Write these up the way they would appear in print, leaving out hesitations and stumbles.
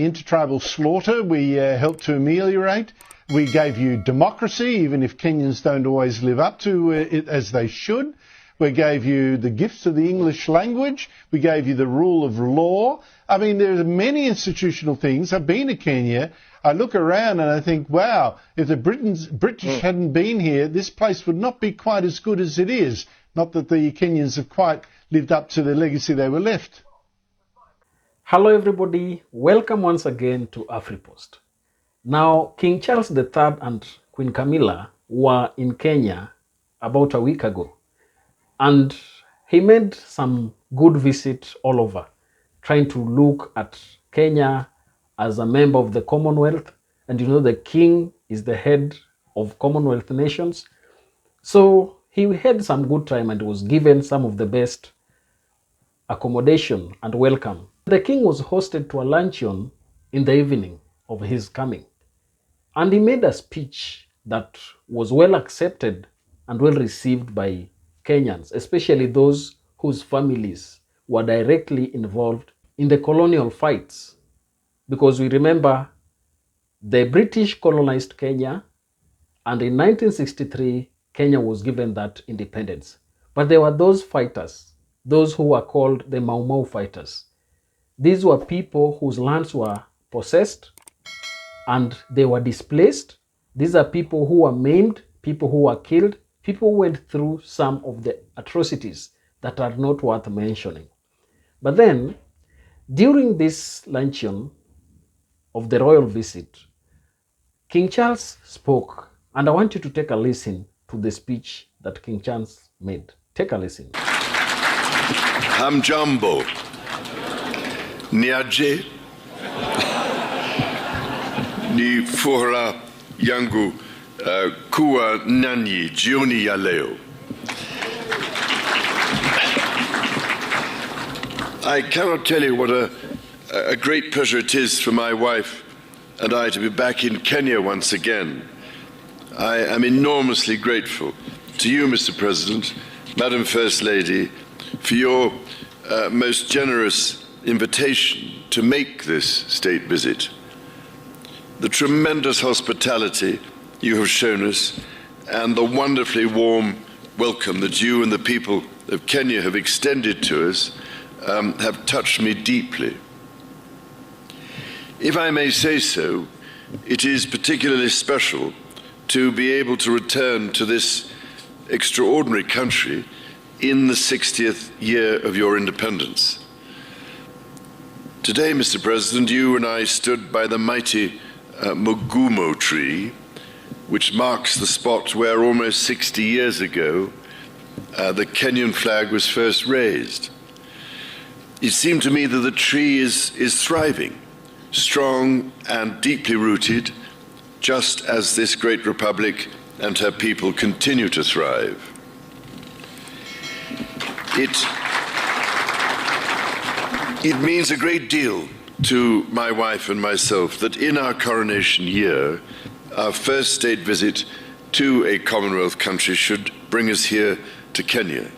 Intertribal slaughter we helped to ameliorate. We gave you democracy, even if Kenyans don't always live up to it as they should. We gave you the gifts of the English language. We gave you the rule of law. I mean, there are many institutional things. I've been to Kenya. I look around and I think, wow, if the British hadn't been here, this place would not be quite as good as it is. Not that the Kenyans have quite lived up to the legacy they were left. Hello everybody, welcome once again to AfriPost. Now, King Charles III and Queen Camilla were in Kenya about a week ago, and he made some good visit all over, trying to look at Kenya as a member of the Commonwealth, and you know the king is the head of Commonwealth nations. So he had some good time and was given some of the best accommodation and welcome. The king was hosted to a luncheon in the evening of his coming, and he made a speech that was well accepted and well received by Kenyans, especially those whose families were directly involved in the colonial fights. Because we remember the British colonized Kenya, and in 1963, Kenya was given that independence. But there were those fighters, those who were called the Mau fighters. These were people whose lands were possessed and they were displaced. These are people who were maimed, people who were killed, people who went through some of the atrocities that are not worth mentioning. But then, during this luncheon of the royal visit, King Charles spoke, and I want you to take a listen to the speech that King Charles made. Take a listen. Hamjambo. Niaje. Ni furaha yangu kuwa nanyi jioni ya leo. I cannot tell you what a great pleasure it is for my wife and I to be back in Kenya once again. I am enormously grateful to you, Mr. President, Madam First Lady, for your most generous invitation to make this state visit. The tremendous hospitality you have shown us and the wonderfully warm welcome that you and the people of Kenya have extended to us have touched me deeply. If I may say so, it is particularly special to be able to return to this extraordinary country in the 60th year of your independence. Today, Mr. President, you and I stood by the mighty Mugumo tree, which marks the spot where almost 60 years ago the Kenyan flag was first raised. It seemed to me that the tree is thriving, strong and deeply rooted, just as this great republic and her people continue to thrive. It means a great deal to my wife and myself that in our coronation year, our first state visit to a Commonwealth country should bring us here to Kenya.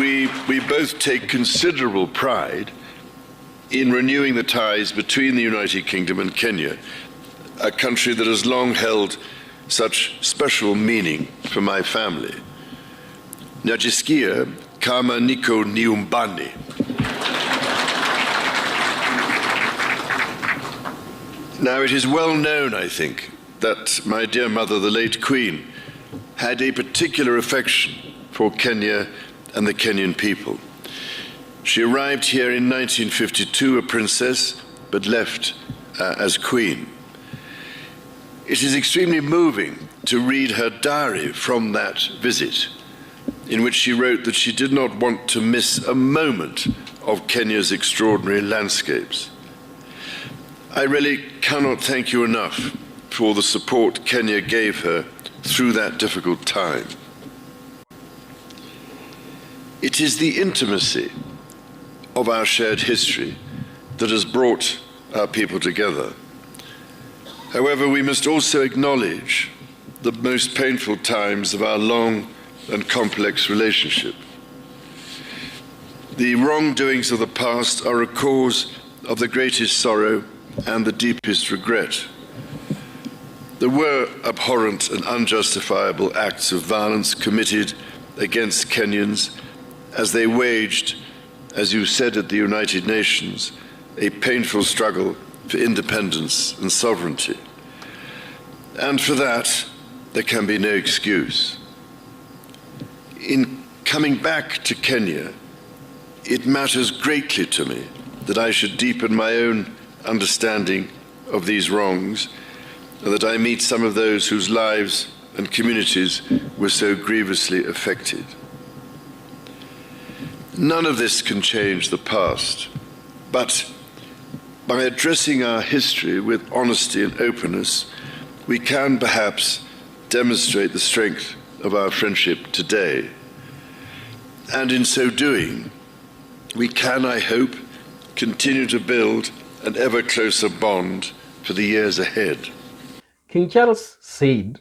We both take considerable pride in renewing the ties between the United Kingdom and Kenya, a country that has long held such special meaning for my family. Najisikia kama niko nyumbani. Now, it is well known, I think, that my dear mother, the late Queen, had a particular affection for Kenya and the Kenyan people. She arrived here in 1952 a princess, but left as Queen. It is extremely moving to read her diary from that visit, in which she wrote that she did not want to miss a moment of Kenya's extraordinary landscapes. I really cannot thank you enough for the support Kenya gave her through that difficult time. It is the intimacy of our shared history that has brought our people together. However, we must also acknowledge the most painful times of our long and complex relationship. The wrongdoings of the past are a cause of the greatest sorrow and the deepest regret. There were abhorrent and unjustifiable acts of violence committed against Kenyans as they waged, as you said at the United Nations, a painful struggle for independence and sovereignty. And for that, there can be no excuse. In coming back to Kenya, it matters greatly to me that I should deepen my own understanding of these wrongs and that I meet some of those whose lives and communities were so grievously affected. None of this can change the past, but by addressing our history with honesty and openness, we can perhaps demonstrate the strength of our friendship today. And in so doing, we can, I hope, continue to build an ever closer bond for the years ahead. King Charles said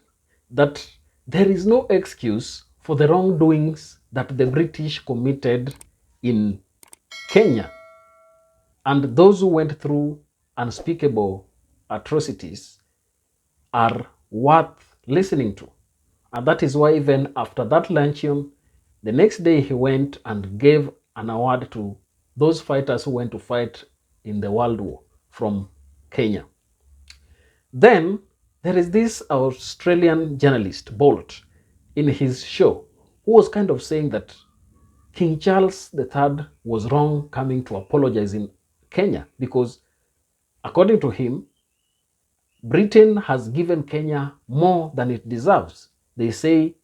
that there is no excuse for the wrongdoings that the British committed in Kenya, and those who went through unspeakable atrocities are worth listening to. And that is why even after that luncheon, the next day he went and gave an award to those fighters who went to fight in the World War from Kenya. Then there is this Australian journalist, Bolt, in his show, who was kind of saying that King Charles III was wrong coming to apologize in Kenya because, according to him, Britain has given Kenya more than it deserves. They say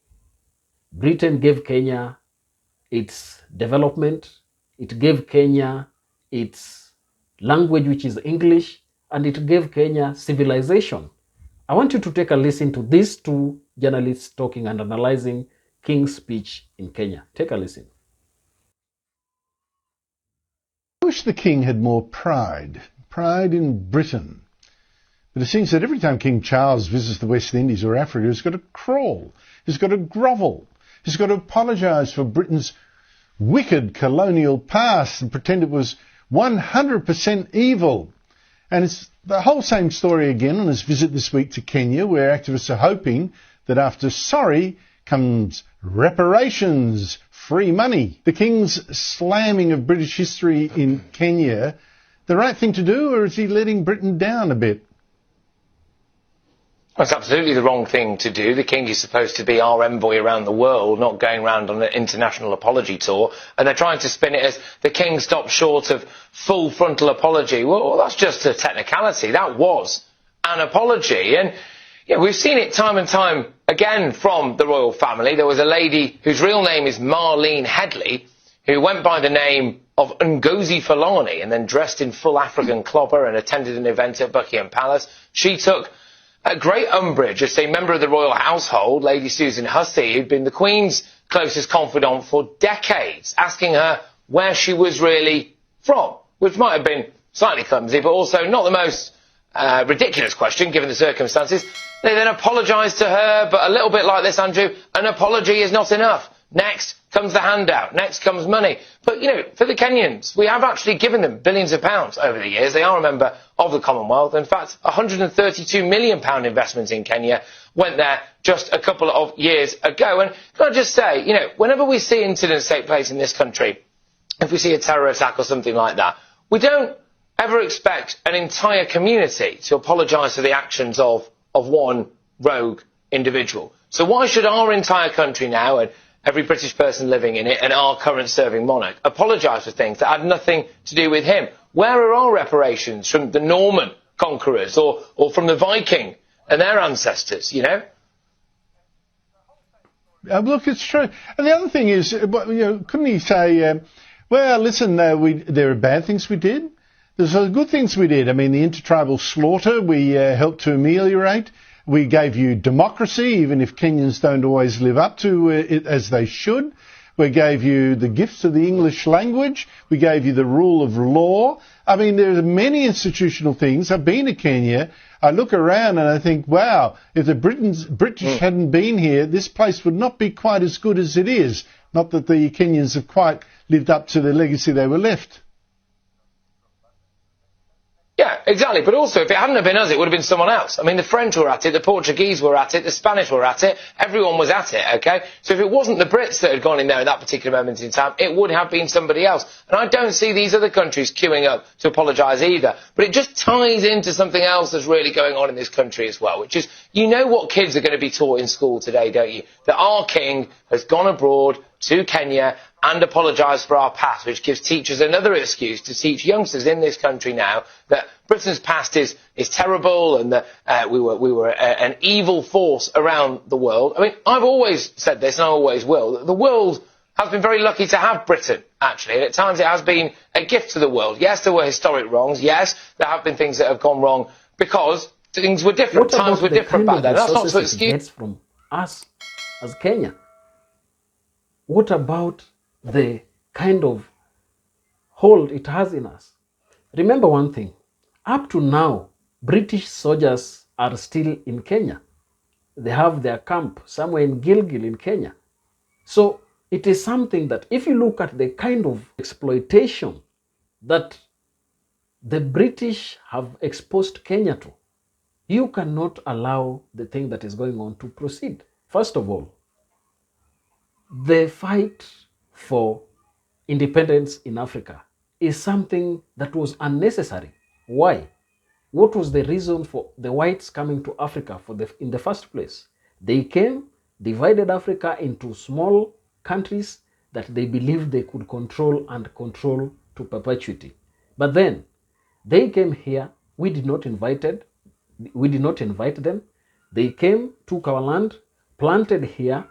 Britain gave Kenya its development, it gave Kenya its language, which is English, and it gave Kenya civilization. I want you to take a listen to these two journalists talking and analyzing King's speech in Kenya. Take a listen. I wish the King had more pride in Britain. But it seems that every time King Charles visits the West Indies or Africa, he's got to crawl, he's got to grovel, he's got to apologise for Britain's wicked colonial past and pretend it was 100% evil. And it's the whole same story again on his visit this week to Kenya, where activists are hoping that after sorry comes reparations, free money. The King's slamming of British history in Kenya, the right thing to do, or is he letting Britain down a bit? Well, it's absolutely the wrong thing to do. The King is supposed to be our envoy around the world, not going around on an international apology tour. And they're trying to spin it as the King stopped short of full frontal apology. Well, that's just a technicality. That was an apology. And we've seen it time and time again from the royal family. There was a lady whose real name is Marlene Headley, who went by the name of Ngozi Fulani and then dressed in full African clobber and attended an event at Buckingham Palace. She took a great umbrage as a member of the royal household, Lady Susan Hussey, who'd been the Queen's closest confidant for decades, asking her where she was really from, which might have been slightly clumsy, but also not the most ridiculous question, given the circumstances. They then apologised to her, but a little bit like this, Andrew, an apology is not enough. Next comes the handout. Next comes money. But, for the Kenyans, we have actually given them billions of pounds over the years. They are a member of the Commonwealth. In fact, £132 million investment in Kenya went there just a couple of years ago. And can I just say, whenever we see incidents take place in this country, if we see a terror attack or something like that, we don't ever expect an entire community to apologise for the actions of one rogue individual. So why should our entire country now, and every British person living in it, and our current serving monarch, apologise for things that had nothing to do with him? Where are our reparations from the Norman conquerors or from the Viking and their ancestors, Look, it's true. And the other thing is, couldn't he say, well, listen, there are bad things we did. There's good things we did. I mean, the intertribal slaughter we helped to ameliorate. We gave you democracy, even if Kenyans don't always live up to it as they should. We gave you the gifts of the English language. We gave you the rule of law. I mean, there are many institutional things. I've been to Kenya. I look around and I think, wow, if the British hadn't been here, this place would not be quite as good as it is. Not that the Kenyans have quite lived up to the legacy they were left. Yeah, exactly. But also, if it hadn't have been us, it would have been someone else. I mean, the French were at it, the Portuguese were at it, the Spanish were at it, everyone was at it, okay? So if it wasn't the Brits that had gone in there at that particular moment in time, it would have been somebody else. And I don't see these other countries queuing up to apologise either. But it just ties into something else that's really going on in this country as well, which is, you know what kids are going to be taught in school today, don't you? That our king has gone abroad to Kenya and apologised for our past, which gives teachers another excuse to teach youngsters in this country now that Britain's past is terrible and that we were an evil force around the world. I mean, I've always said this, and I always will. The world has been very lucky to have Britain, actually, and at times it has been a gift to the world. Yes, there were historic wrongs. Yes, there have been things that have gone wrong because things were different. Times were different back then. That's not to excuse from us as Kenya. What about the kind of hold it has in us? Remember one thing, up to now, British soldiers are still in Kenya. They have their camp somewhere in Gilgil in Kenya. So it is something that if you look at the kind of exploitation that the British have exposed Kenya to, you cannot allow the thing that is going on to proceed. First of all, the fight for independence in Africa is something that was unnecessary. Why? What was the reason for the whites coming to Africa in the first place? They came, divided Africa into small countries that they believed they could control and control to perpetuity. But then they came here, we did not invite them. They came, took our land, planted here,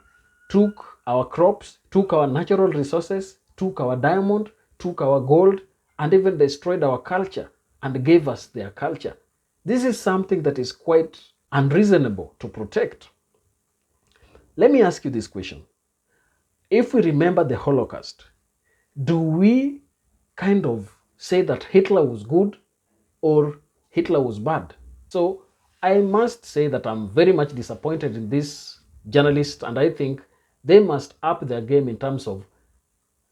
took our crops, took our natural resources, took our diamond, took our gold, and even destroyed our culture and gave us their culture. This is something that is quite unreasonable to protect. Let me ask you this question. If we remember the Holocaust, do we kind of say that Hitler was good or Hitler was bad? So I must say that I'm very much disappointed in this journalist, and I think they must up their game in terms of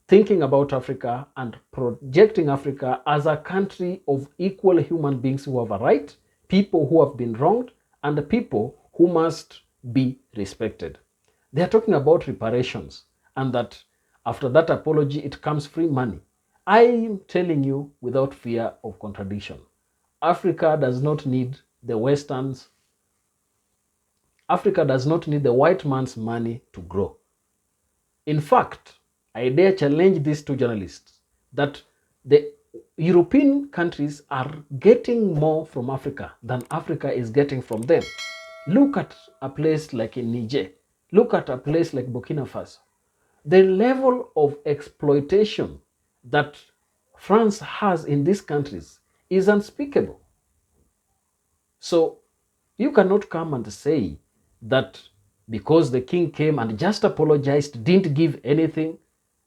thinking about Africa and projecting Africa as a country of equal human beings who have a right, people who have been wronged, and the people who must be respected. They are talking about reparations and that after that apology it comes free money. I am telling you without fear of contradiction, Africa does not need the Westerns. Africa does not need the white man's money to grow. In fact, I dare challenge these two journalists that the European countries are getting more from Africa than Africa is getting from them. Look at a place like in Niger. Look at a place like Burkina Faso. The level of exploitation that France has in these countries is unspeakable. So you cannot come and say that because the king came and just apologized, didn't give anything,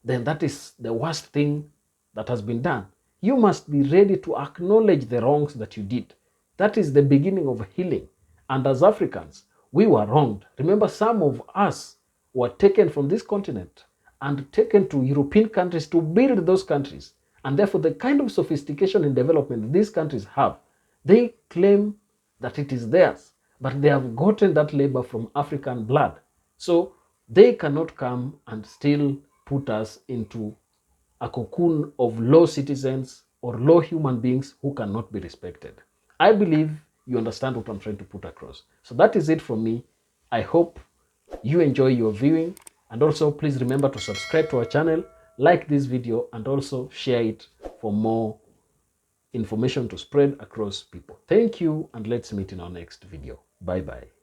then that is the worst thing that has been done. You must be ready to acknowledge the wrongs that you did. That is the beginning of healing. And as Africans, we were wronged. Remember, some of us were taken from this continent and taken to European countries to build those countries. And therefore, the kind of sophistication and development these countries have, they claim that it is theirs, but they have gotten that labor from African blood. So they cannot come and still put us into a cocoon of low citizens or low human beings who cannot be respected. I believe you understand what I'm trying to put across. So that is it from me. I hope you enjoy your viewing, and also please remember to subscribe to our channel, like this video, and also share it for more information to spread across people. Thank you, and let's meet in our next video. Bye bye.